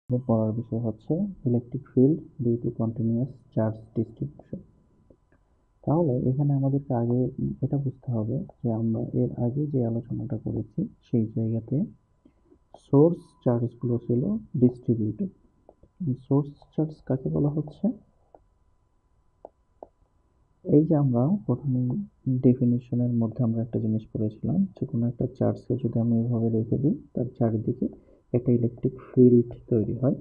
পড়ার বিষয় হচ্ছে electric field due to continuous charge distribution. তাহলে এখানে আমাদেরকে আগে এটা বুঝতে হবে যে আমরা এর আগে যে আলোচনাটা করেছি সেই জায়গাতে সোর্স চার্জগুলো ছিল ডিস্ট্রিবিউটেড। সোর্স চার্জ কাকে বলা হচ্ছে? এই যে আমরা প্রথমে ডেফিনিশনের মধ্যে আমরা একটা জিনিস পড়েছিলাম যে কোনো একটা চার্জকে যদি আমি এভাবে রেখে দিই তার চারিদিকে একটা ইলেকট্রিক ফিল্ড তৈরি হয়।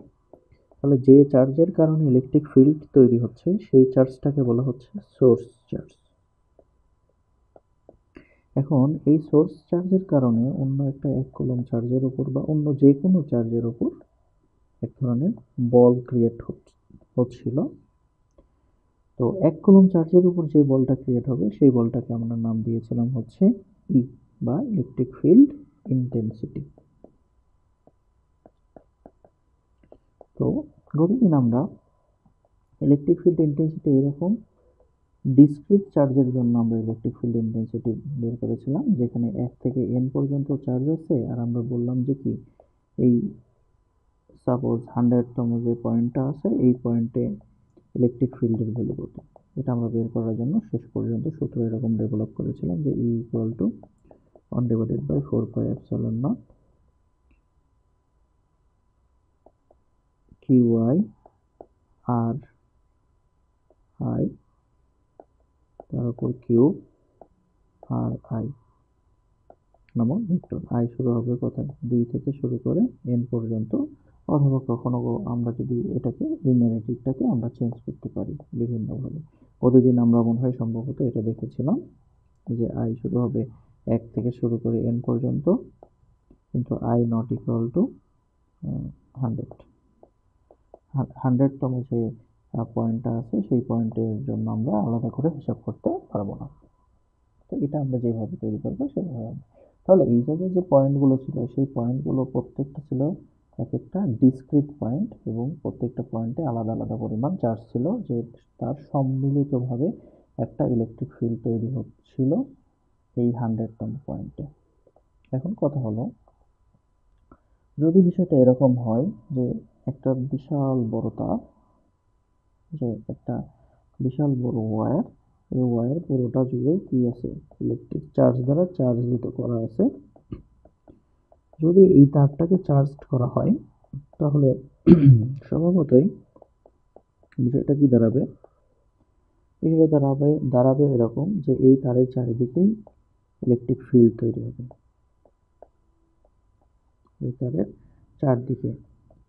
তাহলে যে চার্জের কারণে ইলেকট্রিক ফিল্ড তৈরি হচ্ছে সেই চার্জটাকে বলা হচ্ছে সোর্স চার্জ। এখন এই সোর্স চার্জের কারণে অন্য একটা 1 কুলম্ব চার্জের উপর বা অন্য যে কোনো চার্জের উপর এক ধরনের বল ক্রিয়েট হচ্ছিল। তো 1 কুলম্ব চার্জের উপর যে বলটা ক্রিয়েট হবে সেই বলটাকে আমরা নাম দিয়েছিলাম হচ্ছে ই বা ইলেকট্রিক ফিল্ড ইন্টেন্সিটি। তো গতদিন আমরা ইলেকট্রিক ফিল্ড ইন্টেন্সিটি এরকম ডিসক্রিট চার্জের জন্য আমরা ইলেকট্রিক ফিল্ড ইন্টেন্সিটি বের করেছিলাম, যেখানে 1 থেকে n পর্যন্ত চার্জ আছে। আর আমরা বললাম যে কি এই সাপোজ 100তম যে পয়েন্টটা আছে এই পয়েন্টে ইলেকট্রিক ফিল্ডের ভ্যালু কত, এটা আমরা বের করার জন্য শেষ পর্যন্ত সূত্র এরকম ডেভেলপ করেছিলাম যে E equal to 1 divided by 4 pi epsilon naught QI R I তার উপর কিউব আর I নামক ভেক্টর। I শুরু হবে কোথায়? 2 থেকে শুরু করে n পর্যন্ত, অথবা কখনো আমরা যদি এটাকে এই ন্যারেটিভটাকে আমরা চেঞ্জ করতে পারি বিভিন্নভাবে। প্রতিদিন আমরা মনে হয় সম্ভবত এটা দেখেছিলাম যে I শুরু হবে 1 থেকে শুরু করে n পর্যন্ত, কিন্তু I নট ইকুয়াল টু 100। 100তম যে পয়েন্টটা আছে সেই পয়েন্টের জন্য আমরা আলাদা করে হিসাব করতে পারবো না। তো এটা আমরা যেভাবে তৈরি করবো সেভাবে। তাহলে এই জায়গায় যে পয়েন্টগুলো ছিল সেই পয়েন্টগুলো প্রত্যেকটা ছিল এক একটা ডিসক্রিট পয়েন্ট এবং প্রত্যেকটা পয়েন্টে আলাদা আলাদা পরিমাণ চার্জ ছিল, যে তার সম্মিলিতভাবে একটা ইলেকট্রিক ফিল্ড তৈরি হচ্ছিল এই 100তম পয়েন্টে। এখন কথা হলো, যদি বিষয়টা এরকম হয় যে একটা বিশাল বড় তার, যে একটা বিশাল বড় ওয়্যার, এই ওয়্যার পুরোটা জুড়ে কি আছে? ইলেকট্রিক চার্জ দ্বারা চার্জিত করা আছে। যদি এই তারটাকে চার্জ করা হয় তাহলে স্বভাবতই বিষয়টা কি দাঁড়াবে? বিষয়টা দাঁড়াবে এরকম যে এই তারের চারিদিকেই ইলেকট্রিক ফিল্ড তৈরি হবে। এই তারের চারদিকে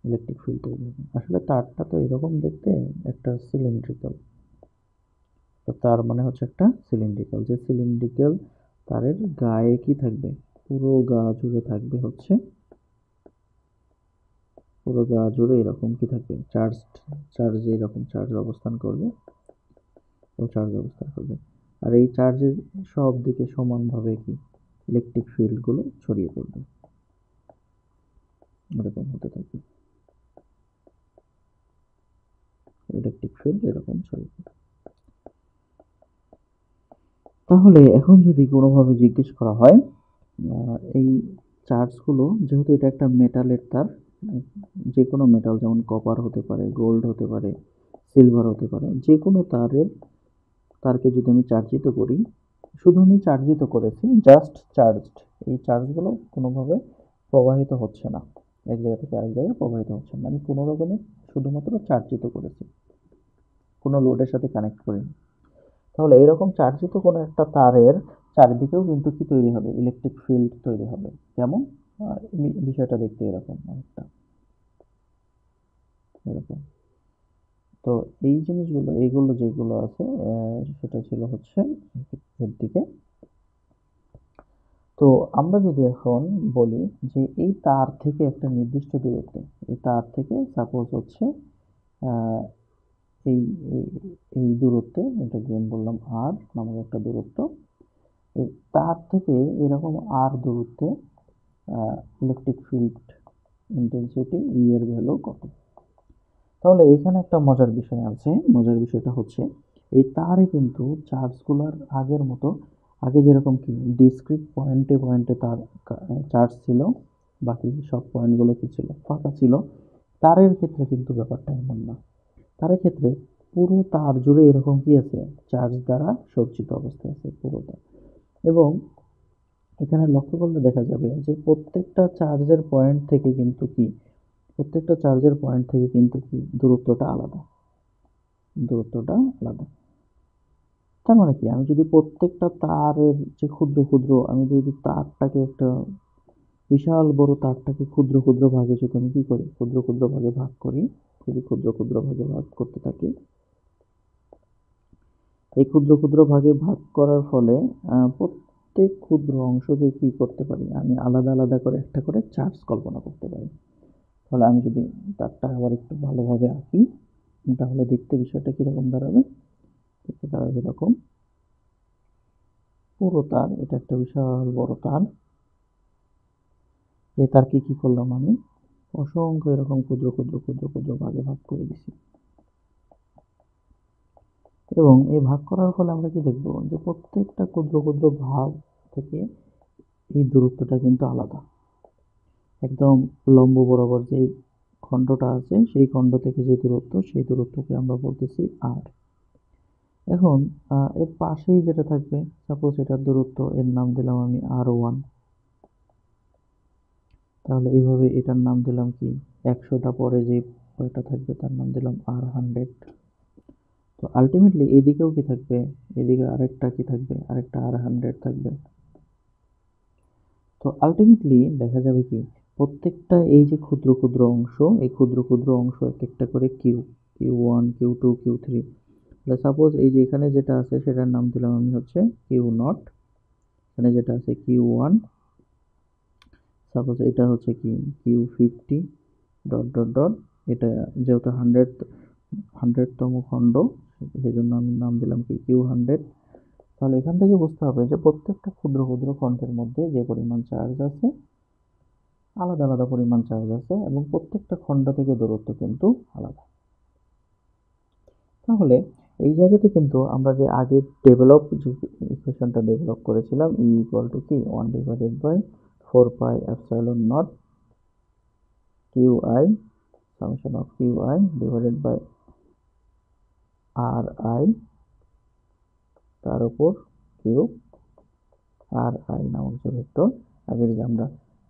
ইলেকট্রিক ফিল্ড তৈরি হবে। আসলে তারটা তো এরকম দেখতে, একটা সিলিন্ড্রিক্যাল। তো তার মানে হচ্ছে একটা সিলিন্ড্রিক্যাল, যে সিলিন্ড্রিক্যাল তারের গায়ে কি থাকবে? পুরো গা জুড়ে থাকবে হচ্ছে, পুরো গা জুড়ে এরকম কি থাকবে? চার্জে এরকম চার্জ অবস্থান করবে ও চার্জ অবস্থান করবে। আর এই চার্জের সব দিকে সমানভাবে কি ইলেকট্রিক ফিল্ড গুলো ছড়িয়ে পড়বে, এরকম হতে থাকবে। ইলেকট্রিক ফিল্ড এরকম ছড়িয়ে পড়বে। তাহলে এখন যদি কোনোভাবে জিজ্ঞেস করা হয় এই চার্জগুলো, যেহেতু এটা একটা মেটালের তার, যে কোনো মেটাল যেমন কপার হতে পারে, গোল্ড হতে পারে, সিলভার হতে পারে, যে কোনো তারকে যদি আমি চার্জিত করি, শুধু আমি চার্জিত করেছি, জাস্ট চার্জড, এই চার্জগুলো কোনোভাবে প্রবাহিত হচ্ছে না, এক জায়গা থেকে আরেক জায়গায় প্রবাহিত হচ্ছে না। আমি কোনো রকমে শুধুমাত্র চার্জিত করেছি, কোনো লোডের সাথে কানেক্ট করিনি। তাহলে এরকম চার্জিত কোনো একটা তারের চারিদিকেও কিন্তু কি তৈরি হবে? ইলেকট্রিক ফিল্ড তৈরি হবে। কেমন? বিষয়টা দেখতে এরকম অনেকটা এরকম। তো এই জিনিসগুলো, এইগুলো যেগুলো আছে সেটা ছিল হচ্ছে এর দিকে। তো আমরা যদি এখন বলি যে এই তার থেকে একটা নির্দিষ্ট দূরত্বে, এই তার থেকে সাপোজ হচ্ছে আহ, এই এই দূরত্বে, এটাকে আমি বললাম আর নামক একটা দূরত্ব, তার থেকে এরকম আর দূরত্বে ইলেকট্রিক ফিল্ড ইন্টেন্সিটি ই এর ভ্যালু কত? তাহলে এখানে একটা মজার বিষয় আছে। মজার বিষয়টা হচ্ছে এই তারে কিন্তু চার্জগুলোর আগের মতো, আগে যেরকম কি ডিসক্রিট পয়েন্টে পয়েন্টে তার চার্জ ছিল, বাকি সব পয়েন্টগুলো কি ছিল? ফাঁকা ছিল। তারের ক্ষেত্রে কিন্তু ব্যাপারটা এমন না। তারের ক্ষেত্রে পুরো তার জুড়ে এরকম কি আছে, চার্জ দ্বারা সজ্জিত অবস্থায় আছে পুরোটা। এবং এখানে লক্ষ্য করলে দেখা যাবে যে প্রত্যেকটা চার্জের পয়েন্ট থেকে কিন্তু কি, প্রত্যেকটা চার্জের পয়েন্ট থেকে কিন্তু কি দূরত্বটা আলাদা, দূরত্বটা আলাদা। তার মানে কি, আমি যদি প্রত্যেকটা তারের যে ক্ষুদ্র ক্ষুদ্র, আমি যদি তারটাকে একটা বিশাল বড় তারটাকে ক্ষুদ্র ক্ষুদ্র ভাগে যদি আমি কি করি, ক্ষুদ্র ক্ষুদ্র ভাগে ভাগ করি, যদি ক্ষুদ্র ক্ষুদ্র ভাগে ভাগ করতে থাকি, এই ক্ষুদ্র ক্ষুদ্র ভাগে ভাগ করার ফলে প্রত্যেক ক্ষুদ্র অংশকে কি করতে পারি, আমি আলাদা আলাদা করে একটা করে চার্জ কল্পনা করতে পারি। তাহলে আমি যদি তারটা আবার একটু ভালোভাবে আঁকি, তাহলে দেখতে বিষয়টা কিরকম দাঁড়াবে, দেখতে দাঁড়াবে এরকম। পুরো তার, এটা একটা বিশাল বড় তার। এই তারকে কি করলাম, আমি অসংখ্য এরকম ক্ষুদ্র ক্ষুদ্র ক্ষুদ্র ক্ষুদ্র ভাগে ভাগ করে দিছি। এবং এই ভাগ করার ফলে আমরা কি দেখব, যে প্রত্যেকটা ক্ষুদ্র ক্ষুদ্র ভাগ থেকে এই দূরত্বটা কিন্তু আলাদা। একদম লম্ব বরাবর যে খণ্ডটা আছে, সেই খণ্ড থেকে যে দূরত্ব, সেই দূরত্বকে আমরা বলতেছি আর। এখন এর পাশেই যেটা থাকবে, সাপোজ এটার দূরত্ব, এর নাম দিলাম আমি R1। তাহলে এইভাবে এটার নাম দিলাম কি, 100টা পরে যে কয়টা থাকবে তার নাম দিলাম R100। তো আলটিমেটলি এদিকেও কি থাকবে, এদিকে আরেকটা কি থাকবে, আরেকটা R100 থাকবে। তো আলটিমেটলি দেখা যাবে কি, প্রত্যেকটা এই যে ক্ষুদ্র ক্ষুদ্র অংশ, এই ক্ষুদ্র ক্ষুদ্র অংশ এক একটা করে Q1, Q2, Q3। সাপোজ এই যে এখানে যেটা আছে সেটার নাম দিলাম আমি হচ্ছে Q0। এখানে যেটা আছে Q1, সাপোজ এটা হচ্ছে কি Q50 ডট ডট ডট। এটা যেহেতু 100তম খণ্ড, সেজন্য আমি নাম দিলাম কি Q100। তাহলে এখান থেকে বুঝতে হবে যে প্রত্যেকটা ক্ষুদ্র ক্ষুদ্র খণ্ডের মধ্যে যে পরিমাণ চার্জ আছে, আলাদা আলাদা পরিমাণ চার্জ আছে, এবং প্রত্যেকটা খণ্ড থেকে দূরত্ব কিন্তু আলাদা। তাহলে এই জায়গাতে কিন্তু আমরা যে আগে যে ইকুয়েশনটা ডেভেলপ করেছিলাম, E ইকুয়াল টু কি 1 divided by 4 pi epsilon naught QI, summation of QI divided by RI, তার উপর কিউব RI নামক যে ভেক্টর, আগের যে আমরা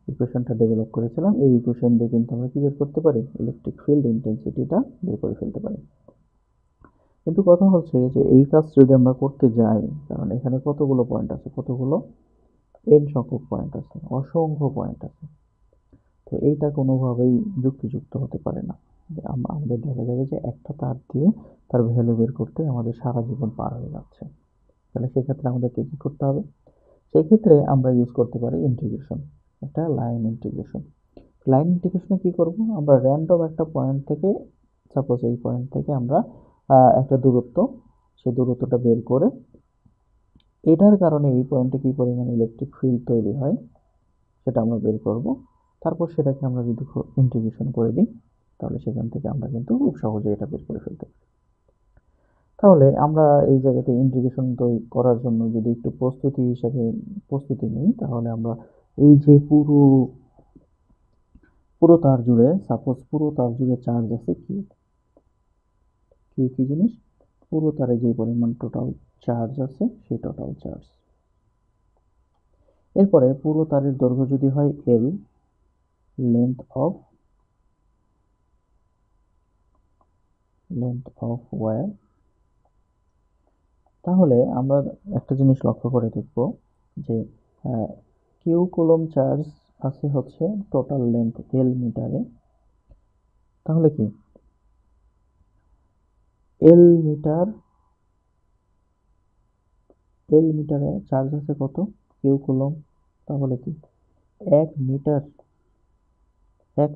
ইকুয়েশনটা ডেভেলপ করেছিলাম, এই ইকুয়েশন দিয়ে কিন্তু আমরা কি বের করতে পারি, ইলেকট্রিক ফিল্ড ইন্টেন্সিটিটা বের করে ফেলতে পারি। কিন্তু কথা হচ্ছে যে এই কাজ যদি আমরা করতে যাই, কারণ এখানে কতগুলো পয়েন্ট আছে, কতগুলো n সংখ্যক পয়েন্ট আছে, অসংখ্য পয়েন্ট আছে। তো এইটা কোনোভাবেই যুক্তিযুক্ত হতে পারে না। আমাদের দেখা যাবে যে একটা তার দিয়ে তার ভ্যালু বের করতে আমাদের সারা জীবন পার হয়ে যাচ্ছে। তাহলে সেক্ষেত্রে আমাদেরকে কি করতে হবে, সেই ক্ষেত্রে আমরা ইউজ করতে পারি ইন্টিগ্রেশন, একটা লাইন ইন্টিগ্রেশন। লাইন ইন্টিগ্রেশনে কি করব, আমরা র্যান্ডম একটা পয়েন্ট থেকে, সাপোজ এই পয়েন্ট থেকে আমরা একটা দূরত্ব, সেই দূরত্বটা বের করে এটার কারণে এই পয়েন্টে কি পরিমাণ ইলেকট্রিক ফিল্ড তৈরি হয় সেটা আমরা বের করব। তারপর সেটাকে আমরা যদি ইন্টিগ্রেশন করে দিই, তাহলে সেখান থেকে আমরা কিন্তু খুব সহজে এটা বের করে ফেলতে পারি। তাহলে আমরা এই জায়গাতে ইন্টিগ্রেশন করার জন্য যদি একটু প্রস্তুতি নিই, তাহলে আমরা এই যে পুরো পুরো তার জুড়ে, সাপোজ পুরো তার জুড়ে চার্জ আছে কিউ। কিউ কি জিনিস, পুরো তারে যে পরিমাণ টোটাল চার্জ আছে সেই টোটাল চার্জ। এরপরে পুরো তারের দৈর্ঘ্য যদি হয় L, লেন্থ অফ ওয়্যার, তাহলে আমরা একটা জিনিস লক্ষ্য করে দেখব যে কিউ কুলম্ব চার্জ আছে হচ্ছে টোটাল লেন্থ L মিটারে। তাহলে কি L মিটারে চার্জ আছে কত, কিউ কুলম্ব। তাহলে কি 1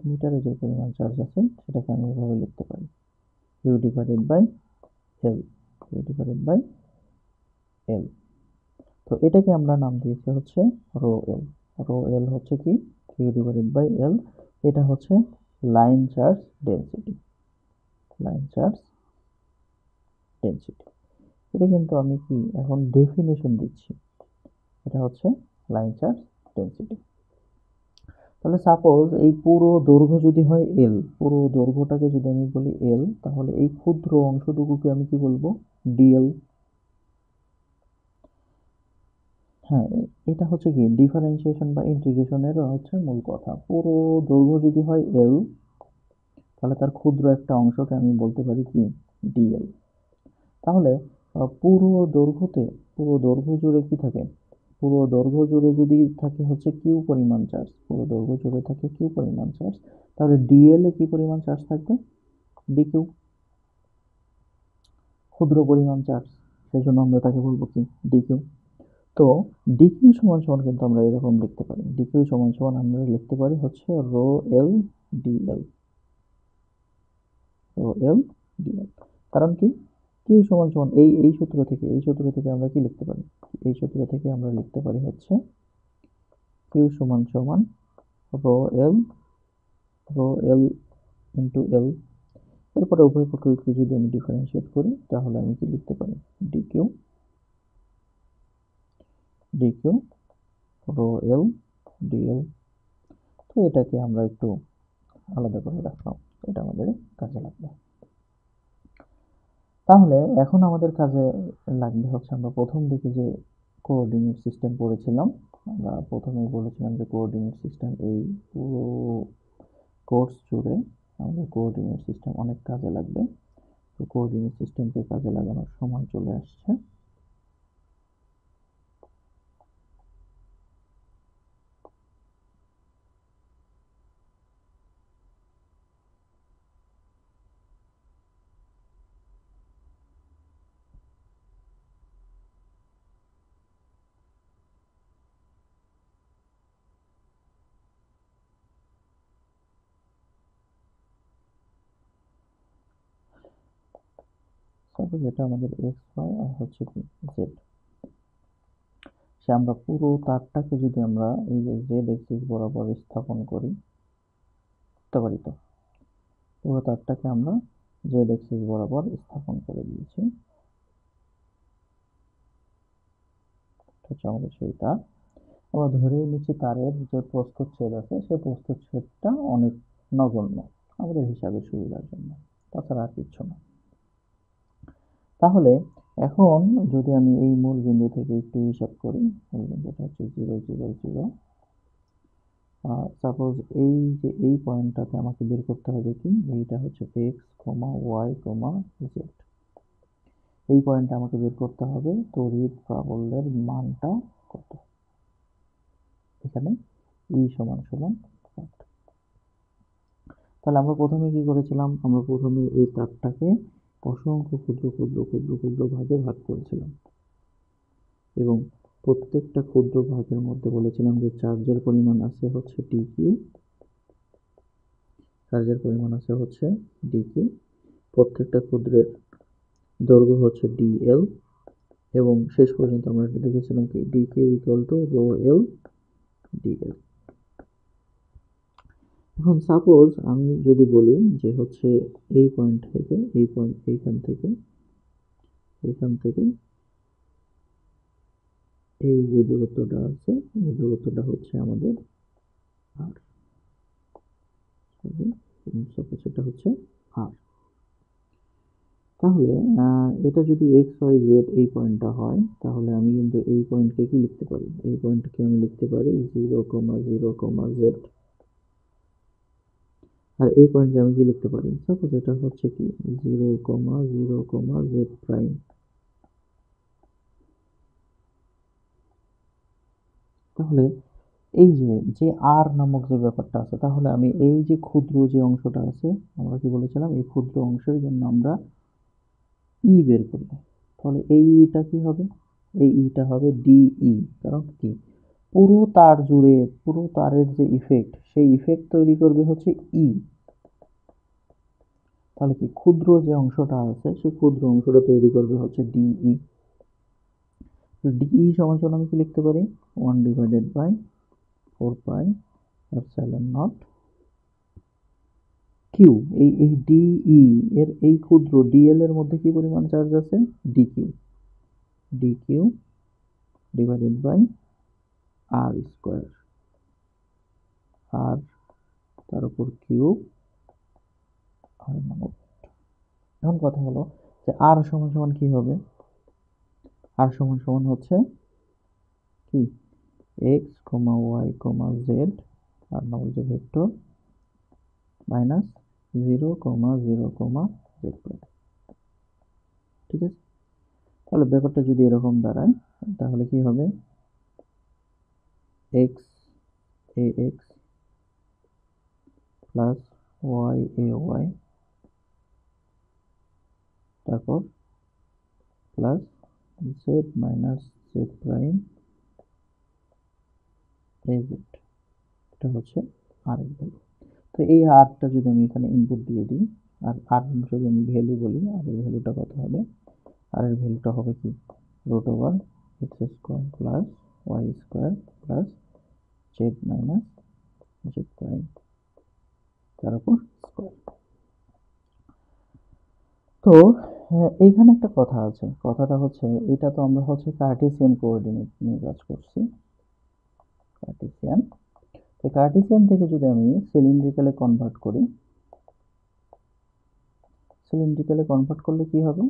মিটারে যে পরিমাণ চার্জ আছে সেটাকে আমি এভাবে লিখতে পারি, কিউ ডিভাইডেড বাই এল। তো এটাকে আমরা নাম দিয়েছি হচ্ছে রো এল। রো এল হচ্ছে কি কিউ ডিভাইডেড বাই এল। এটা হচ্ছে লাইন চার্জ ডেনসিটি। এটা কিন্তু আমি কি এখন ডেফিনেশন দিচ্ছি, এটা হচ্ছে লাইন চার্জ ডেনসিটি। তাহলে সাপোজ এই পুরো দৈর্ঘ্য যদি হয় এল, পুরো দৈর্ঘ্যটাকে যদি আমি বলি এল, তাহলে এই ক্ষুদ্র অংশটুকুকে আমি কি বলবো? ডিএল। হ্যাঁ, এটা হচ্ছে কি ডিফারেন্সিয়েশন বা ইন্টিগ্রেশনের হচ্ছে মূল কথা। পুরো দৈর্ঘ্য যদি হয় এল, তাহলে তার ক্ষুদ্র একটা অংশকে আমি বলতে পারি কি? ডিএল। তাহলে পুরো দৈর্ঘ্য জুড়ে কি থাকে? পুরো দৈর্ঘ্য জুড়ে যদি থাকে হচ্ছে কিউ পরিমাণ চার্জ, পুরো দৈর্ঘ্য জুড়ে থাকে কিউ পরিমাণ চার্জ, তাহলে ডিএল এ কি পরিমাণ চার্জ থাকবে? ডিকিউ, ক্ষুদ্র পরিমাণ চার্জ, সেজন্য আমরা তাকে বলবো কি? ডিকিউ। তো ডিকিউ সমান সমান কিন্তু আমরা এরকম লিখতে পারি, ডিকিউ সমান সমান আমরা লিখতে পারি হচ্ছে rho L dl, rho L dl. কারণ কি? কিউ সমান সমান এই সূত্র থেকে আমরা কি লিখতে পারি? এই সূত্র থেকে আমরা লিখতে পারি হচ্ছে কিউ সমান সমান rho L, rho L into L. এরপরে উভয় পক্ষকে যদি আমি ডিফারেন্সিয়েট করি, তাহলে আমি কি লিখতে পারি? Dq, dq rho L dl. তো এটাকে আমরা একটু আলাদা করে রাখলাম, এটা আমাদের কাজে লাগবে। তাহলে এখন আমাদের কাজে লাগবে হচ্ছে, আমরা প্রথম দিকে যে কোঅর্ডিনেট সিস্টেম পড়েছিলাম, আমরা প্রথমেই বলেছিলাম যে কোঅর্ডিনেট সিস্টেম এই পুরো কোর্স জুড়ে আমাদের কোঅর্ডিনেট সিস্টেম অনেক কাজে লাগবে। তো কোঅর্ডিনেট সিস্টেমকে কাজে লাগানোর সময় চলে আসছে। সাপোজ এটা আমাদের এক্স ওয়াই আর হচ্ছে কি জেড, সে আমরা পুরো তারটাকে যদি আমরা এই যে জেড এক্সিস বরাবর স্থাপন করি, বুঝতে পারি তো? পুরো তারটাকে আমরা জেড এক্সিস বরাবর স্থাপন করে দিয়েছি, হচ্ছে আমাদের সেই তার। আমরা ধরেই নিচ্ছি তারের যে প্রস্থচ্ছেদ আছে, সেই প্রস্থচ্ছেদটা অনেক নগণ্য আমাদের হিসাবে সুবিধার জন্য, তাছাড়া আর কিচ্ছু না। তাহলে এখন যদি আমি এই মূল বিন্দু থেকে একটু হিসাব করি, মূল বিন্দুটা হচ্ছে 0 0 0। সাপোজ এই যে এই পয়েন্টটাতে আমাকে বের করতে হবে কি? এইটা হচ্ছে এক্স কমা ওয়াই কমা জেড। এই পয়েন্টটা আমাকে বের করতে হবে তড়িৎ প্রাবল্যের মানটা কত। এখানে ই সমান সমান কত। তাহলে আমরা প্রথমে কি করেছিলাম? আমরা প্রথমে এই তারটাকে অসংখ্য ক্ষুদ্র ক্ষুদ্র ক্ষুদ্র ক্ষুদ্র ভাগে ভাগ করেছিলাম, এবং প্রত্যেকটা ক্ষুদ্র ভাগের মধ্যে বলেছিলাম যে চার্জের পরিমাণ আছে হচ্ছে ডিকিউ, চার্জের পরিমাণ আছে হচ্ছে ডিকিউ, প্রত্যেকটা ক্ষুদ্রের দৈর্ঘ্য হচ্ছে ডিএল, এবং শেষ পর্যন্ত আমরা দেখেছিলাম কি dq equal to rho L dl. এখন সাপোজ আমি যদি বলি যে হচ্ছে এই পয়েন্ট থেকে এই পয়েন্ট, এইখান থেকে এই যে দূরত্বটা আছে, এই দূরত্বটা হচ্ছে আমাদের আর, সাপোজ এটা হচ্ছে আর। তাহলে এটা যদি এক্স ওয়াই জেড এই পয়েন্টটা হয়, তাহলে আমি কিন্তু এই পয়েন্টকে কি লিখতে পারি? এই পয়েন্টকে আমি লিখতে পারি 0 0 জেড। আর এই পয়েন্টকে আমি কি লিখতে পারি? সাপোজ এটা হচ্ছে কি 0 0 জেড প্রাইম। তাহলে এই যে আর নামক যে ব্যাপারটা আছে, তাহলে আমি এই যে ক্ষুদ্র যে অংশটা আছে, আমরা কি বলেছিলাম এই ক্ষুদ্র অংশের জন্য আমরা ই বের করব। তাহলে এই ইটা কি হবে? এই ইটা হবে ডিই। কারণ কি? পুরো তার জুড়ে পুরো তারের যে ইফেক্ট, সেই ইফেক্ট তৈরি করবে হচ্ছে ই। তাহলে কি ক্ষুদ্র যে অংশটা আছে, সেই ক্ষুদ্র অংশটা তৈরি করবে হচ্ছে ডিই। ডিই সমান সমান আমি কি লিখতে পারি? 1/4 পাই এপসাইলন নট কিউ। এই ডিই এর এই ক্ষুদ্র ডিএল এর মধ্যে কি পরিমাণ চার্জ আছে? DQ, dQ divided by R square, আর তার উপর কিউব আর মানব। এখন কথা হলো যে আর সমান সমান কি হবে, আর সমান সমান হচ্ছে কি এক্স কমা ওয়াই কমা জেড আর নাম যে ভেক্টর মাইনাস 0,0, জেড প্রাইম। ঠিক আছে, তাহলে ব্যাপারটা যদি এরকম দাঁড়ায় তাহলে কি হবে, x A x plus Y A Y তারপর plus Z minus Z prime A Z. এটা হচ্ছে আর এর ভ্যালু। তো এই আরটা যদি আমি এখানে ইনপুট দিয়ে দিই, আর আর যদি আমি ভ্যালু বলি, আর এর ভ্যালুটা কত হবে, আর এর ভ্যালুটা হবে কি root over x square plus Y square plus Z minus Z prime তার উপর স্কোয়ার। তো এইখানে একটা কথা আছে, কথাটা হচ্ছে এটা তো আমরা হচ্ছে কার্টেসিয়ান কোঅর্ডিনেট নিয়ে কাজ করছি, কার্টেসিয়ান। তো কার্টেসিয়ান থেকে যদি আমি সিলিন্ড্রিক্যালে কনভার্ট করি, সিলিন্ড্রিক্যালে কনভার্ট করলে কি হবে,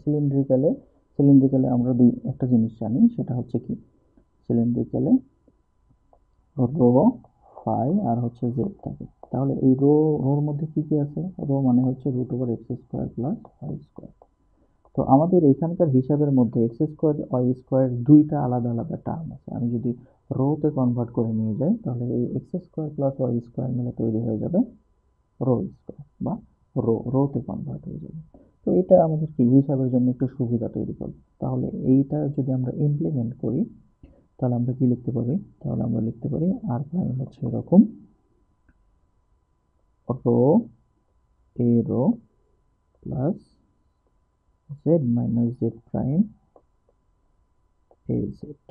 সিলিন্ড্রিক্যালে আমরা একটা জিনিস জানি, সেটা হচ্ছে কি সিলিন্ড্রিক্যালে রো ফাই আর হচ্ছে জেড থাকে। তাহলে এই রোর মধ্যে কি কি আছে, রো মানে হচ্ছে root over x square plus Y square. তো আমাদের এখানকার হিসাবের মধ্যে এক্স স্কোয়ার ওয়াই স্কোয়ার দুইটা আলাদা আলাদা টার্ম আছে। আমি যদি রোতে কনভার্ট করে নিয়ে যাই তাহলে এই x square plus Y square মিলে তৈরি হয়ে যাবে রো স্কোয়ার, বা রোতে কনভার্ট হয়ে যাবে। তো এটা আমাদের কি হিসাবের জন্য একটু সুবিধা তৈরি করবে। তাহলে এইটা যদি আমরা ইমপ্লিমেন্ট করি তাহলে আমরা কি লিখতে পারি, তাহলে আমরা লিখতে পারি আর প্রাইম হচ্ছে এরকম রো এ rho plus Z minus Z prime এ জেড।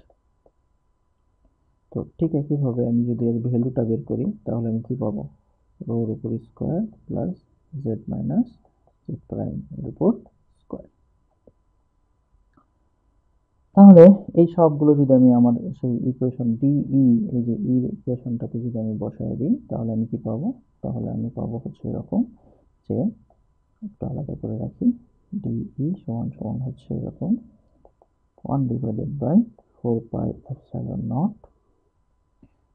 তো ঠিক একইভাবে আমি যদি এর ভ্যালুটা বের করি তাহলে আমি কি পাবো, রোর উপর square plus Z minus Z prime এর উপর স্কোয়ার। তাহলে এই সবগুলো যদি আমি আমার সেই ইকুয়েশন ডিই, এই যে ই ইকুয়েশনটাতে যদি আমি বসায় দিই তাহলে আমি কি পাবো, তাহলে আমি পাবো হচ্ছে এরকম যে একটু আলাদা করে রাখি, ডিই সমান সমান হচ্ছে এরকম 1/4πε0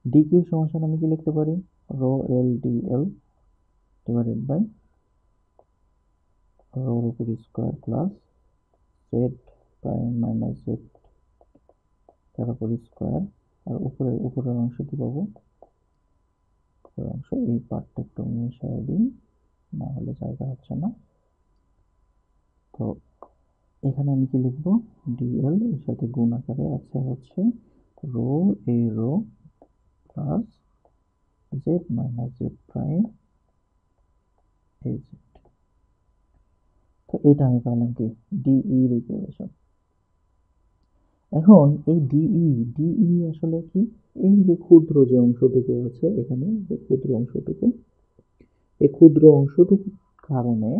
ডিকিউ সমান সমান আমি কি লিখতে পারি, rho L dL divided by রোর উপর square plus Z prime minus Z তার উপর স্কোয়ার। আর উপরের অংশ কি পাবো, উপরের অংশ এই পার্টটা একটু মিশিয়ে দিই, না হলে জায়গা হচ্ছে না। তো এখানে আমি কি লিখবো, ডিএল এর সাথে গুণ আকারে আছে হচ্ছে রো এ rho plus Z minus Z prime এ জেড। তো এটা আমি পাইলাম কি ডিই এর ইকুয়েশন। এখন এই ডিই আসলে কি, এই যে ক্ষুদ্র যে অংশটুকু আছে এখানে, যে ক্ষুদ্র অংশটুকু, এই ক্ষুদ্র অংশটুকুর কারণে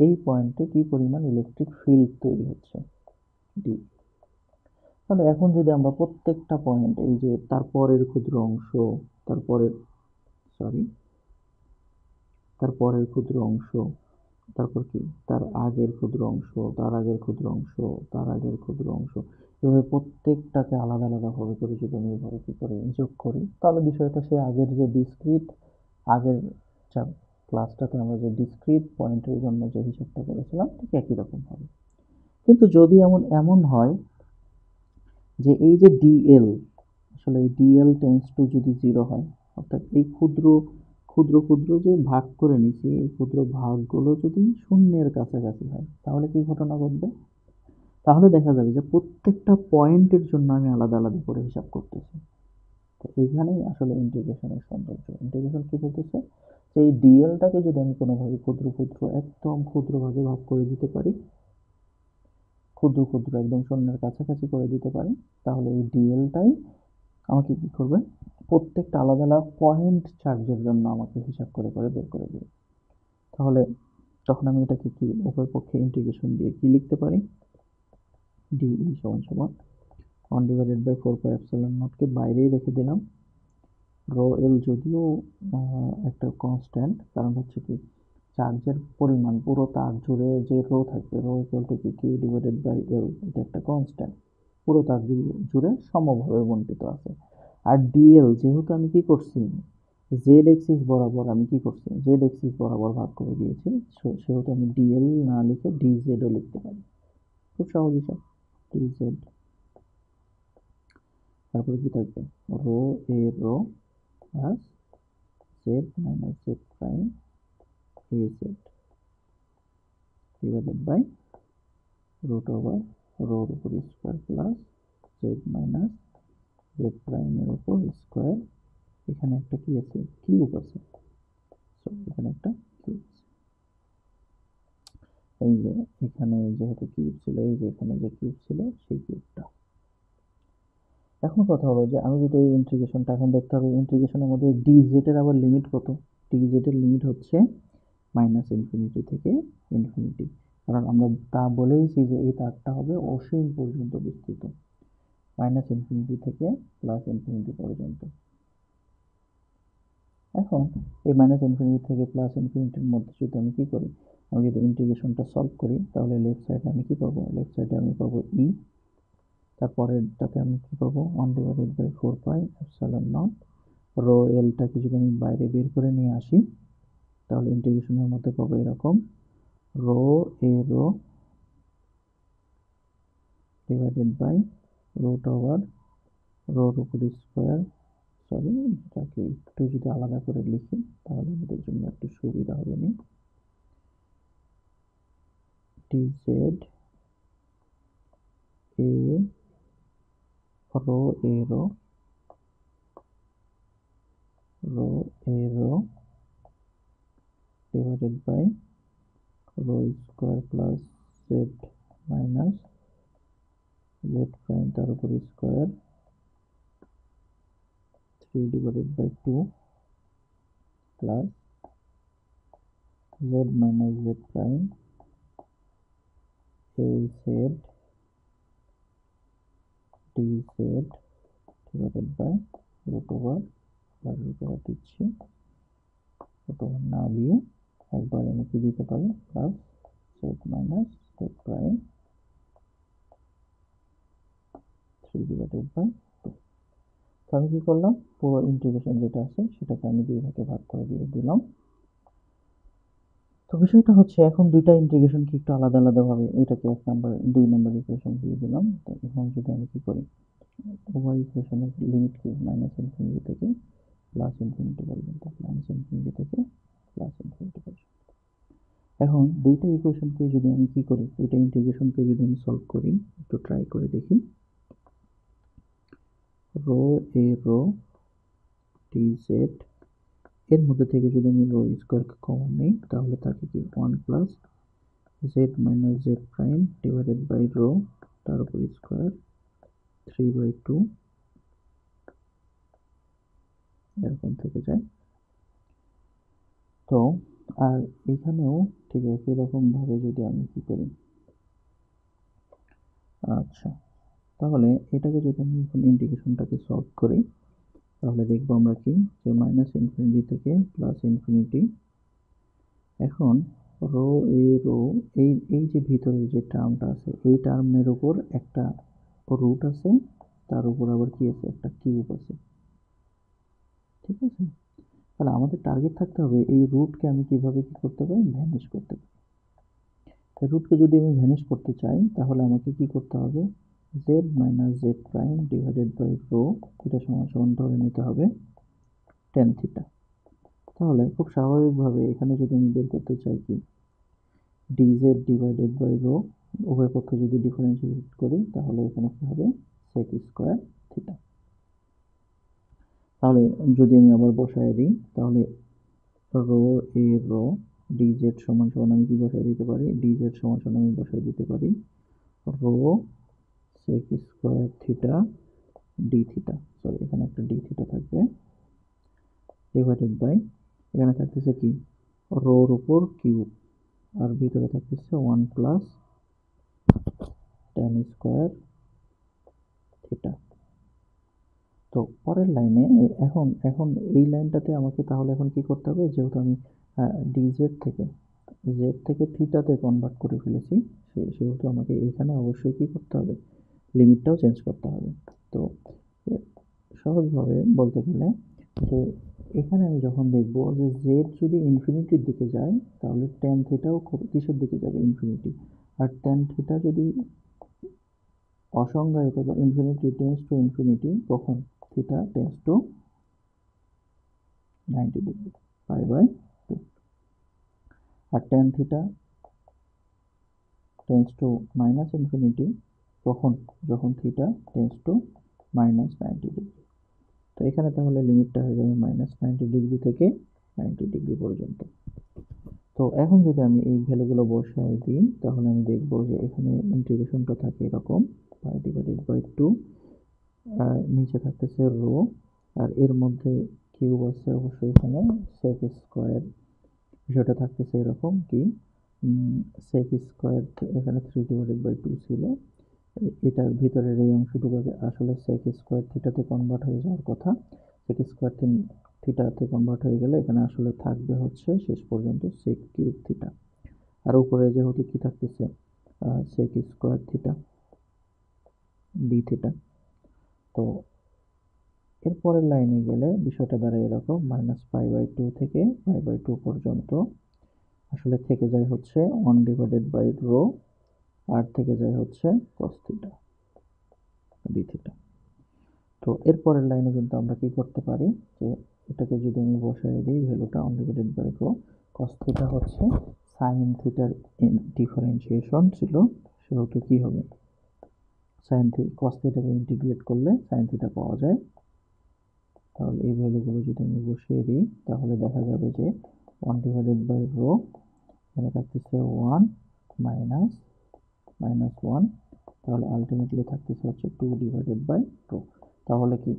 এই পয়েন্টে কি পরিমাণ ইলেকট্রিক ফিল্ড তৈরি হচ্ছে ডি। তাহলে এখন যদি আমরা প্রত্যেকটা পয়েন্ট, এই যে তারপরের ক্ষুদ্র অংশ, তারপরের সরি তারপরের ক্ষুদ্র অংশ, তারপর কি তার আগের ক্ষুদ্র অংশ, তার আগের ক্ষুদ্র অংশ, তার আগের ক্ষুদ্র অংশ, এভাবে প্রত্যেকটাকে আলাদা আলাদা ভাবে করে যদি আমি এভাবে কি করে যোগ করি তাহলে বিষয়টা সে আগের যে ডিসক্রিট, আগের ক্লাসটাতে আমরা যে ডিসক্রিট পয়েন্টের জন্য যে হিসাবটা করেছিলাম ঠিক একই রকম হবে। কিন্তু যদি এমন হয় যে এই যে ডিএল, আসলে এই ডিএল টেন্স টু যদি 0 হয়, অর্থাৎ এই ক্ষুদ্র ক্ষুদ্র ক্ষুদ্র যে ভাগ করে নিছি এই ক্ষুদ্র ভাগগুলো যদি শূন্যের কাছাকাছি হয় তাহলে কি ঘটনা ঘটবে, তাহলে দেখা যাবে যে প্রত্যেকটা পয়েন্টের জন্য আমি আলাদা আলাদা করে হিসাব করতেছি। তো এইখানেই আসলে ইন্টিগ্রেশনের সৌন্দর্য। ইন্টিগ্রেশন কি বলতেছে, যে এই ডিএলটাকে যদি আমি কোনোভাবে ক্ষুদ্র ক্ষুদ্র একদম ক্ষুদ্র ভাগে ভাগ করে দিতে পারি, ক্ষুদ্র ক্ষুদ্র একদম শূন্যের কাছাকাছি করে দিতে পারি, তাহলে এই ডিএলটাই আমাকে কি করবে, প্রত্যেকটা আলাদা আলাদা পয়েন্ট চার্জের জন্য আমাকে হিসাব করে করে বের করে দেবে। তাহলে তখন আমি এটাকে কি উভয় পক্ষে ইন্টিগ্রেশন দিয়ে কি লিখতে পারি, ডিই সমান সমান 1/4πε0 কে বাইরেই রেখে দিলাম, রো এল যদিও একটা কনস্ট্যান্ট, কারণ হচ্ছে কি চার্জের পরিমাণ পুরো তার জুড়ে যে রো থাকবে, রো ইকুয়াল টু কি কিউ ডিভাইডেড বাই এল, এটা একটা কনস্ট্যান্ট, পুরো তার জুড়ে সমভাবে বণ্টিত আছে। আর ডিএল যেহেতু আমি কি করছি, জেড এক্সিস বরাবর আমি কি করছি, জেড এক্সিস বরাবর ভাগ করে দিয়েছি, সেহেতু আমি ডিএল না লিখে ডিজেডও লিখতে পারি, খুব সহজ হিসাব। ডিজেড, তারপরে কি থাকবে, rho A rho plus Z minus Z prime A Z divided by root over রোর উপর square plus Z minus Z প্রাইমের উপর স্কোয়ার, এখানে একটা কি আছে, কিউব আছে, এখানে একটা কিউব আছে, এই যে এখানে যেহেতু কিউব ছিল, এই যে এখানে যে কিউব ছিল সেই কিউবটা। এখন কথা হলো যে আমি যদি এই ইন্টিগ্রেশনটা এখন দেখতে হবে, ইন্টিগ্রেশনের মধ্যে ডিজেড এর আবার লিমিট কত, ডিজেড এর লিমিট হচ্ছে মাইনাস ইনফিনিটি থেকে ইনফিনিটি, কারণ আমরা তা বলেইছি যে এই তারটা হবে অসীম পর্যন্ত বিস্তৃত, মাইনাস ইনফিনিটি থেকে প্লাস ইনফিনিটি পর্যন্ত। এখন এই মাইনাস ইনফিনিটি থেকে প্লাস ইনফিনিটির মধ্যে যদি আমি কি করি, আমি যদি ইন্টিগ্রেশনটা সলভ করি, তাহলে লেফট সাইডে আমি কি পাবো, লেফট সাইডে আমি পাবো ই, তারপরেরটাতে আমি কি পাবো, 1/4πε0। রো এলটাকে যদি আমি বাইরে বের করে নিয়ে আসি, তাহলে ইন্টিগ্রেশনের মধ্যে পাবো এরকম, rho A rho divided by root over রোর উপর স্কোয়ার, সরি এটাকে একটু যদি আলাদা করে লিখি তাহলে আমাদের জন্য একটু সুবিধা হবে না, dz a rho A rho rho A rho divided by rho square plus Z minus Z prime তার উপর square 3 divided by 2 plus Z minus Z prime A z d z divided by root over, root over দিচ্ছি, root over না দিয়ে একবার আমি কি দিতে পারি, plus Z minus Z prime 3 divided by 2। তো আমি কি করলাম, পুরো ইন্টিগ্রেশন যেটা আছে সেটাকে আমি দুই ভাগে ভাগ করে দিয়ে দিলাম। তো বিষয়টা হচ্ছে এখন দুইটা ইন্টিগ্রেশনকে একটু আলাদা আলাদা ভাবে, এটাকে 2 নম্বর ইকুয়েশন দিয়ে দিলাম। তো এখন যদি আমি কি করি, উভয় ইকুয়েশনের লিমিট কি, মাইনাস ইনফিনিটি থেকে প্লাস ইনফিনিটি পর্যন্ত, মাইনাস ইনফিনিটি থেকে প্লাস ইনফিনিটি পর্যন্ত। এখন দুইটা ইকুয়েশনকে যদি আমি কি করি, দুইটা ইন্টিগ্রেশনকে যদি আমি সলভ করি, একটু ট্রাই করে দেখি, রো এ রো ডিজেড এর মধ্যে থেকে যদি আমি রো স্কোয়ারকে কমন নিই, তাহলে থাকে কি 1 plus Z minus Z prime divided by rho তার উপর স্কোয়ার 3/2 এরকম থেকে যায়। তো আর এখানেও ঠিক একই রকম ভাবে যদি আমি কি করি, আচ্ছা তাহলে এটাকে যদি আমি এখন ইন্টিগ্রেশনটাকে সলভ করি, তাহলে দেখবো আমরা কি, যে মাইনাস ইনফিনিটি থেকে প্লাস ইনফিনিটি, এখন রো এ রো এই এই যে ভিতরে যে টার্মটা আছে, এই টার্মের উপর একটা রুট আছে, তার উপর আবার কি আছে, একটা কিউব আছে, ঠিক আছে। তাহলে আমাদের টার্গেট থাকতে হবে এই রুটকে আমি কিভাবে কি করতে পারি, ভ্যানিশ করতে পারি। রুটকে যদি আমি ভ্যানিশ করতে চাই, তাহলে আমাকে কি করতে হবে, z minus Z prime divided by rho, এটা সমান সমান ধরে নিতে হবে টেন থিটা। তাহলে খুব স্বাভাবিকভাবে এখানে যদি আমি বের করতে চাই কি, ডিজেড ডিভাইডেড বাই রো, উভয় পক্ষে যদি ডিফারেন্সিয়েট করি তাহলে এখানে কি হবে, সেক স্কোয়ার থিটা। তাহলে যদি আমি আবার বসায় দিই, তাহলে রো এ রো ডিজেড সমান সমান আমি কি বসায় দিতে পারি, ডিজেড সমান সমান আমি বসায় দিতে পারি rho sec square theta d theta, sorry এখানে একটা ডি থিটা থাকবে, ডিভাইডেড বাই এখানে থাকতেছে কি, রোর উপর কিউব, আর ভিতরে থাকতেছে 1 প্লাস tan স্কোয়ার থিটা। তো তো পরের লাইনে এখন এখন এই লাইনটাতে আমাকে তাহলে এখন কি করতে হবে, যেহেতু আমি ডিজেড থেকে জেড থেকে থিটাতে কনভার্ট করে ফেলেছি, সেহেতু আমাকে এখানে অবশ্যই কি করতে হবে, লিমিটটাও চেঞ্জ করতে হবে। তো সহজভাবে বলতে গেলে যে এখানে আমি যখন দেখব যে জেড যদি ইনফিনিটির দিকে যায় তাহলে ট্যান থিটাও কিসের দিকে যাবে, ইনফিনিটি। আর ট্যান থিটা যদি অসংজ্ঞায়িত বা ইনফিনিটি টেন্স টু ইনফিনিটি, তখন থিটা টেন্স টু 90 ডিগ্রি, π/2। আর tan theta tends to minus infinity, যখন থিটা টেন্স টু -90 ডিগ্রি। তো এখানে তাহলে লিমিটটা হয়ে যাবে -90 ডিগ্রি থেকে 90 ডিগ্রি পর্যন্ত। তো এখন যদি আমি এই ভ্যালুগুলো বসাই দিই তাহলে আমি দেখব যে এখানে ইন্টিগ্রেশনটা থাকে এরকম, π/2, আর নিচে থাকতেছে রো, আর এর মধ্যে কিউব আছে অবশ্যই, এখানে সেক স্কোয়ার বিষয়টা থাকতেছে এরকম কি, সেক স্কোয়ার এখানে 3/2 ছিল, এটার ভিতরের এই অংশটুকু আসলে সেক স্কোয়ার থিটাতে কনভার্ট হয়ে যাওয়ার কথা। সেক স্কোয়ার থিটাতে কনভার্ট হয়ে গেলে এখানে আসলে থাকবে হচ্ছে শেষ পর্যন্ত সেক কিউব থিটা, আর উপরে যেহেতু কি থাকতেছে sec square theta d theta. তো এরপরের লাইনে গেলে বিষয়টা দাঁড়ায় এরকম, -π/2 থেকে π/2 পর্যন্ত আসলে থেকে যায় হচ্ছে 1/ρ, আর থেকে যায় হচ্ছে cos থিটা ডি থিটা। তো এরপরের লাইনে কিন্তু আমরা কি করতে পারি, যে এটাকে যদি আমি বসাই দিই ভ্যালুটা 1/ρ, cos থিটা হচ্ছে সাইন থিটার ডিফারেন্সিয়েশন ছিল, সেহেতু কি হবে, cos থিটাকে ইন্টিগ্রেট করলে সাইন থিটা পাওয়া যায়। তাহলে এই ভ্যালুগুলো যদি আমি বসিয়ে দিই তাহলে দেখা যাবে যে 1/ρ এখানে থাকতেছে 1 -1, তাহলে আলটিমেটলি থাকতেছে হচ্ছে 2/ρ। তাহলে কি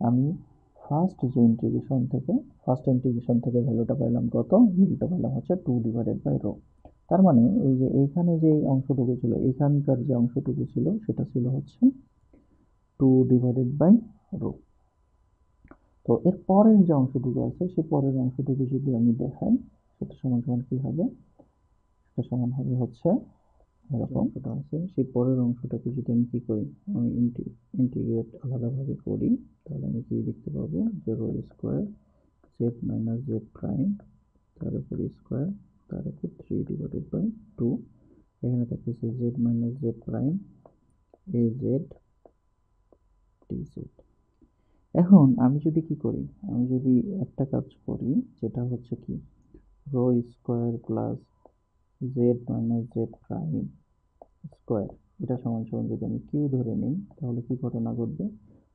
আমি ফার্স্ট ইন্টিগ্রেশন থেকে ভ্যালুটা পাইলাম কত, ভ্যালুটা পাইলাম হচ্ছে 2/ρ। তার মানে এই যে এইখানে যে অংশটুকু ছিল, এখানকার যে অংশটুকু ছিল সেটা ছিল হচ্ছে 2/ρ। তো এর পরের যে অংশটুকু আছে সেই পরের অংশটুকু যদি আমি দেখাই, সেটা সমান সমান কি হবে, সেটা সমান হবে হচ্ছে এরকম অংশটা আছে, সেই পরের অংশটাকে যদি আমি কি করি, আমি ইন্টিগ্রেট আলাদাভাবে করি, তাহলে আমি কি দেখতে পাবো যে rho square z minus Z prime তার উপর স্কোয়ার তার উপর 3/2, এখানে থাকতেছে জেড মাইনাস জেড প্রাইম এ জেড টি জেড। এখন আমি যদি কি করি, আমি যদি একটা কাজ করি, যেটা হচ্ছে কি rho square plus Z minus Z prime square, এটা সমান সমান যদি আমি কিউ ধরে নিই তাহলে কি ঘটনা ঘটবে,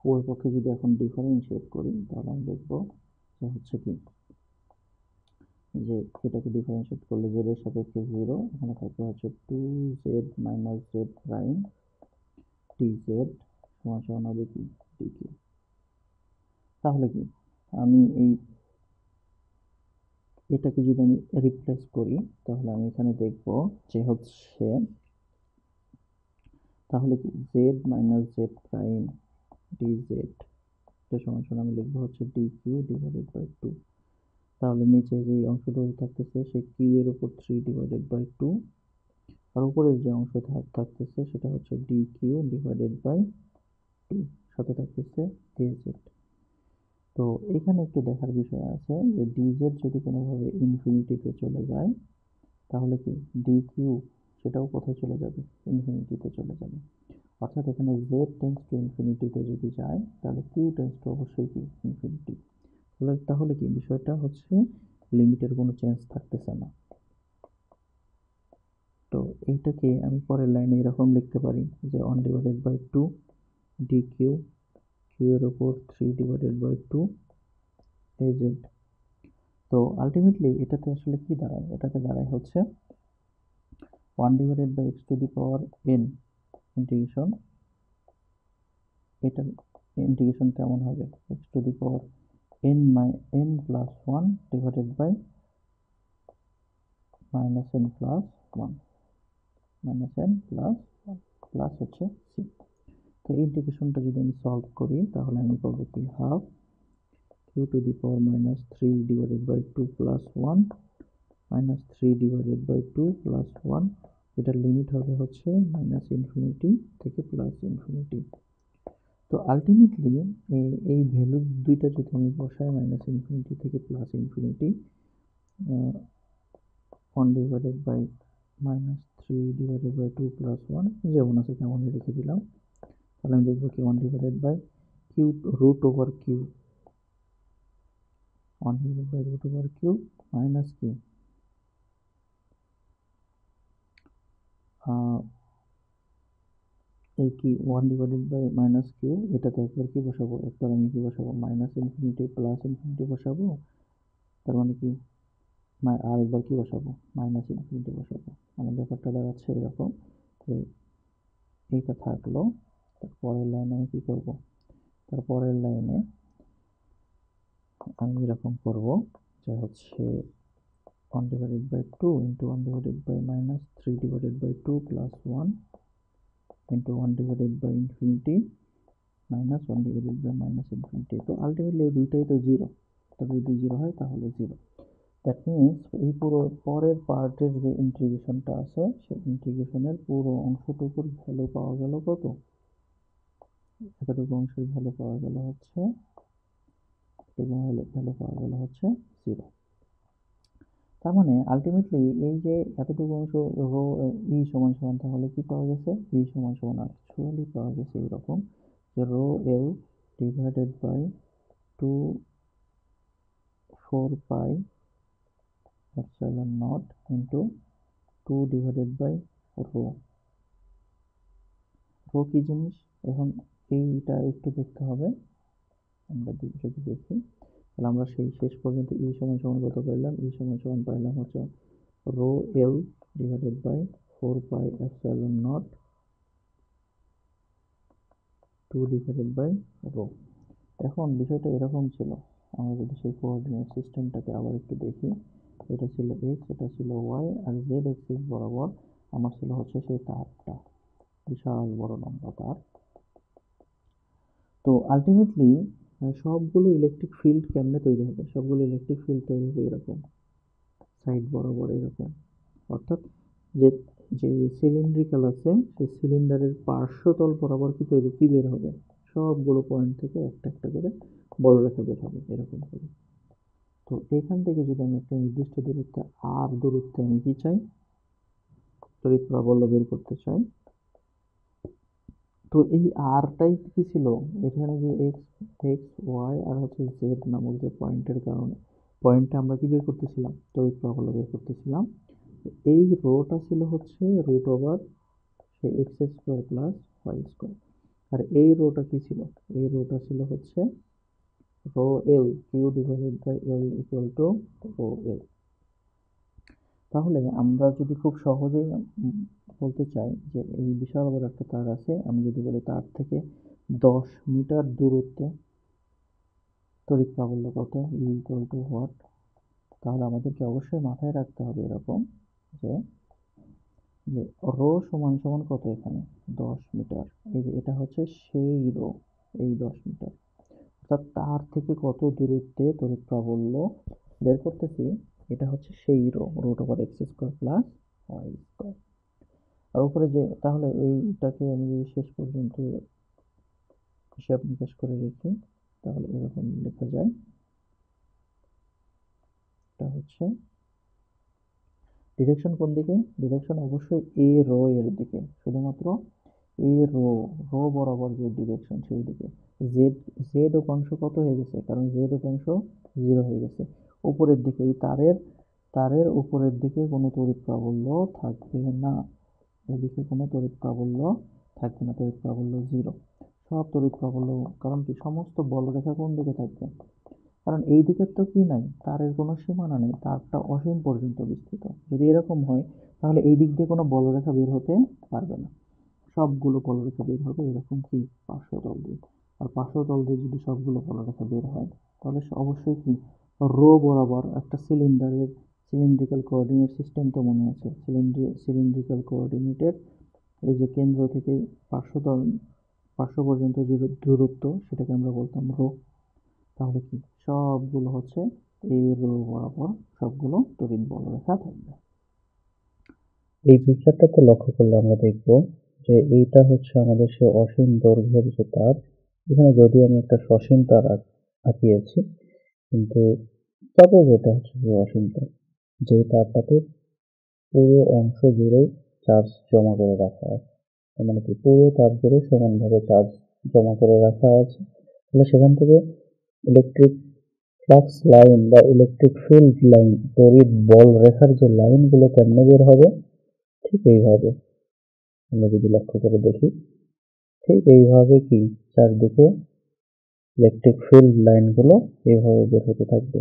উভয় পক্ষে যদি এখন ডিফারেন্সিয়েট করি তাহলে আমি দেখবো যে হচ্ছে কি, যে এটাকে ডিফারেন্সিয়েট করলে জেড এর সাপেক্ষে 0, এখানে থাকবে হচ্ছে 2z minus Z prime dz সমান সমান হবে কি dq। তাহলে কি আমি এটাকে যদি আমি রিপ্লেস করি তাহলে আমি এখানে দেখব যে হচ্ছে, তাহলে কি Z minus Z prime dz এটা সমান সমান আমি লিখবো হচ্ছে dq/2। তাহলে নিচে যে অংশটুকু থাকতেছে সেই কিউ এর উপর 3/2, আর উপরের যে অংশ থাকতেছে সেটা হচ্ছে dq/2, সাথে থাকতেছে dz। তো এখানে একটু দেখার বিষয় আছে যে dz যদি কোনোভাবে ইনফিনিটিতে চলে যায় তাহলে কি dq সেটাও কোথায় চলে যাবে, ইনফিনিটিতে চলে যাবে। অর্থাৎ এখানে z টেন্স টু ইনফিনিটিতে যদি যায় তাহলে q টেন্স টু অবশ্যই কি ইনফিনিটি। তাহলে কি বিষয়টা হচ্ছে লিমিটের কোনো চেঞ্জ থাকতেছে না। তো এইটাকে আমি পরের লাইনে এরকম লিখতে পারি যে 1/2 dq, q এর উপর 3/2 az। তো আলটিমেটলি এটাতে আসলে কি দাঁড়ায়, এটাতে দাঁড়ায় হচ্ছে 1/x⁴n ইন্টিগ্রেশন, এটার ইন্টিগ্রেশন কেমন হবে, x⁴n n plus 1 divided by -n plus 1 plus হচ্ছে c। তো এই ইন্টিগ্রেশনটা যদি আমি সলভ করি তাহলে আমি পাবো কি half Q to the power minus 3 divided by 2 plus 1 minus 3 divided by 2 plus 1, এটার লিমিট হবে হচ্ছে মাইনাস ইনফিনিটি থেকে প্লাস ইনফিনিটি। তো আলটিমেটলি এই ভ্যালু দুইটা যদি আমি বসাই, মাইনাস ইনফিনিটি থেকে plus infinity, 1 divided by minus 3 divided by 2 plus 1 যেমন আছে তেমনই রেখে দিলাম। তাহলে আমি দেখবো কি 1 divided by Q root over Q, 1 divided by root over Q minus কি এই কি 1 ডিভাইডেড বাই মাইনাস কিউ, এটাতে একবার কি বসাবো, একবার আমি কি বসাবো মাইনাস ইনফিনিটি প্লাস ইনফিনিটি বসাবো, তার মানে কি আর একবার কি বসাবো মাইনাস ইনফিনিটি বসাবো। মানে ব্যাপারটা দাঁড়াচ্ছে এরকম যে এইটা থাকলো, তারপরের লাইনে আমি কি করব, তারপরের লাইনে আমি এরকম করব যে হচ্ছে 1 divided by 2 into 1 divided by minus 3 divided by 2 plus 1 into 1 divided by infinity minus 1 divided by minus infinity. তো আলটিমেটলি এই দুইটাই তো জিরো, তবে যদি জিরো হয় তাহলে জিরো। দ্যাট মিনস এই পুরো পরের পার্টের যে ইন্টিগ্রেশনটা আছে সেই ইন্টিগ্রেশনের পুরো অংশটুকুর ভ্যালু পাওয়া গেল কত, এতটুকু অংশের ভ্যালু পাওয়া গেল হচ্ছে জিরো। তার মানে আলটিমেটলি এই যে এতটুকু অংশ রো ই সমান সমান, তাহলে কি পাওয়া গেছে, ই সমান সমান অ্যাকচুয়ালি পাওয়া গেছে এরকম যে rho L divided by 4 pi epsilon naught into 2 divided by rho. Rho কি জিনিস এখন এইটা একটু দেখতে হবে, আমরা যদি দেখি তাহলে আমরা সেই শেষ পর্যন্ত ই সমান সমান কত পাইলাম, ই সমান সমান পাইলাম হচ্ছে rho L divided by 4 pi epsilon naught 2 divided by rho. এখন বিষয়টা এরকম ছিল, আমরা যদি সেই কোঅর্ডিনেট সিস্টেমটাকে আবার একটু দেখি, এটা ছিল এক্স, এটা ছিল ওয়াই, আর জেড এক্সিস বরাবর আমার ছিল হচ্ছে সেই তারটা, বিশাল বড় লম্বা তার। তো আলটিমেটলি সবগুলো ইলেকট্রিক ফিল্ড কেমনে তৈরি হবে, সবগুলো ইলেকট্রিক ফিল্ড তৈরি হবে এরকম সাইড বরাবর এরকম, অর্থাৎ যে যে সিলিন্ড্রিক্যাল আছে সেই সিলিন্ডারের পার্শ্বতল বরাবর কি তৈরি কি বের হবে, সবগুলো পয়েন্ট থেকে একটা একটা করে বলরেখা বের হবে এরকম করে। তো এখান থেকে যদি আমি একটা নির্দিষ্ট দূরত্বে আর দূরত্বে আমি কি চাই, তড়িৎ প্রাবল্য বের করতে চাই, তো এই আরটাই কি ছিল এখানে যে এক্স এক্স ওয়াই আর হচ্ছে জেড নামক যে পয়েন্টের কারণে পয়েন্টে আমরা কি বের করতেছিলাম, তড়িৎ প্রাবল্য বের করতেছিলাম। এই রোটা ছিল হচ্ছে রুট ওভার সেই X square plus Y square, আর এই রোটা কি ছিল, এই রোটা ছিল হচ্ছে rho L Q divided by L equal to rho L. তাহলে আমরা যদি খুব সহজেই বলতে চাই যে এই বিশাল বড় একটা তার আছে, আমি যদি বলি তার থেকে 10 মিটার দূরত্বে তড়িৎ প্রাবল্য কত, ই ইকুয়াল টু হোয়াট, তাহলে আমাদেরকে অবশ্যই মাথায় রাখতে হবে এরকম যে যে রো সমান সমান কত, এখানে 10 মিটার, এই যে এটা হচ্ছে সেই রো, এই 10 মিটার, অর্থাৎ তার থেকে কত দূরত্বে তড়িৎ প্রাবল্য বের করতেছি, এটা হচ্ছে সেই rho, root over x square plus Y square. আর উপরে যে তাহলে এইটাকে আমি যদি শেষ পর্যন্ত হিসাব নিকাশ করে রেখি তাহলে এরকম লেখা যায়, এটা হচ্ছে ডিরেকশন কোন দিকে, ডিরেকশন অবশ্যই এ রো এর দিকে, শুধুমাত্র এ রো রো বরাবর যে ডিরেকশন সেই দিকে। জেড জেড উপাংশ কত হয়ে গেছে, কারণ জেড উপাংশ 0 হয়ে গেছে, উপরের দিকে এই তারের উপরের দিকে কোনো তড়িৎ প্রাবল্য থাকবে না, এদিকে কোনো তড়িৎ প্রাবল্য থাকবে না, তড়িৎ প্রাবল্য 0, সব তড়িৎ প্রাবল্য, কারণ কি সমস্ত বলরেখা কোন দিকে থাকবে, কারণ এই দিকের তো কি নাই, তারের কোনো সীমানা নেই, তারটা অসীম পর্যন্ত বিস্তৃত, যদি এরকম হয় তাহলে এই দিক দিয়ে কোনো বলরেখা বের হতে পারবে না, সবগুলো বলরেখা বের হবে এরকম কি পার্শ্বতল দিয়ে, আর পার্শ্বতল দিয়ে যদি সবগুলো বলরেখা বের হয় তাহলে অবশ্যই কি রো বরাবর একটা সিলিন্ড্রিক্যাল কোঅর্ডিনেট সিস্টেম তো মনে আছে, সিলিন্ড্রিক্যাল কোঅর্ডিনেটের এই যে কেন্দ্র থেকে পার্শ্বতল পার্শ্ব পর্যন্ত যে দূরত্ব সেটাকে আমরা বলতাম রো। তাহলে কি সবগুলো হচ্ছে এই রো বরাবর সবগুলো তড়িৎ বলরেখা থাকবে। এই পিকচারটাতে লক্ষ্য করলে আমরা দেখব যে এইটা হচ্ছে আমাদের সে অসীম দৈর্ঘ্যের যে তার। এখানে যদিও আমি একটা সসীম তার আঁকিয়েছি, কিন্তু সাপোজ এটা হচ্ছে যে অসীম তার, যে তারটাতে পুরো অংশ জুড়ে চার্জ জমা করে রাখা আছে। তার মানে কি পুরো তার জুড়ে সমানভাবে চার্জ জমা করে রাখা আছে। তাহলে সেখান থেকে ইলেকট্রিক ফ্লাক্স লাইন বা ইলেকট্রিক ফিল্ড লাইন, তড়িৎ বল রেখার যে লাইনগুলো কেমনে বের হবে, ঠিক এইভাবে আমরা যদি লক্ষ্য করে দেখি, ঠিক এইভাবে কি চারদিকে ইলেকট্রিক ফিল্ড লাইনগুলো এইভাবে বের হতে থাকবে।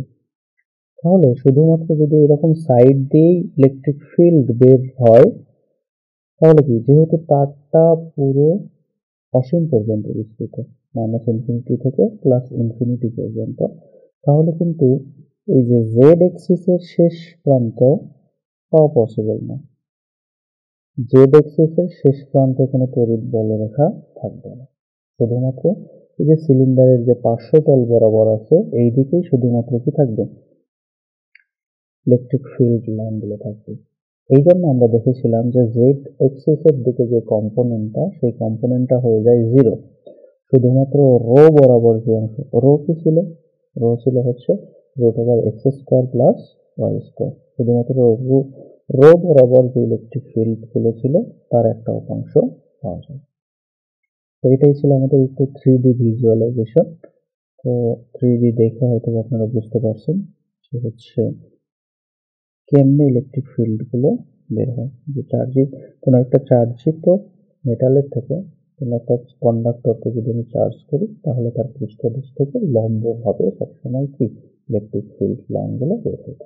তাহলে শুধুমাত্র যদি এরকম সাইড দিয়েই ইলেকট্রিক ফিল্ড বের হয়, তাহলে কি যেহেতু তারটা পুরো অসীম পর্যন্ত বিস্তৃত, মাইনাস ইনফিনিটি থেকে প্লাস ইনফিনিটি পর্যন্ত, তাহলে কিন্তু এই যে জেড এক্সিসের শেষ প্রান্তেও পাওয়া পসিবল না। জেড এক্সিসের শেষ প্রান্তে কোনো তড়িৎ বলরেখা থাকবে না। শুধুমাত্র এই যে সিলিন্ডারের যে পার্শ্বতল বরাবর আছে এই দিকেই শুধুমাত্র কি থাকবে, ইলেকট্রিক ফিল্ড লাইনগুলো থাকবে। এই জন্য আমরা দেখেছিলাম যে জেড এক্সিসের দিকে যে কম্পোনেন্টটা, সেই কম্পোনেন্টটা হয়ে যায় জিরো। শুধুমাত্র রো বরাবর যে অংশ, রো কি ছিল, রো ছিল হচ্ছে √x² প্লাস y²। শুধুমাত্র রো বরাবর যে ইলেকট্রিক ফিল্ড গুলো ছিল তার একটা অংশ পাওয়া যায়। তো এটাই ছিল আমাদের একটু 3D ভিজুয়ালাইজেশন। তো 3D দেখে হয়তো আপনারা বুঝতে পারছেন যে হচ্ছে কেমনে ইলেকট্রিক ফিল্ড গুলো বের হয়। যে চার্জিং, কোনো একটা চার্জিত মেটালের থেকে কোনো একটা কন্ডাক্টরকে যদি আমি চার্জ করি, তাহলে তার পৃষ্ঠদেশ থেকে লম্বভাবে সবসময় কি ইলেকট্রিক ফিল্ড লাইনগুলো বের হয়।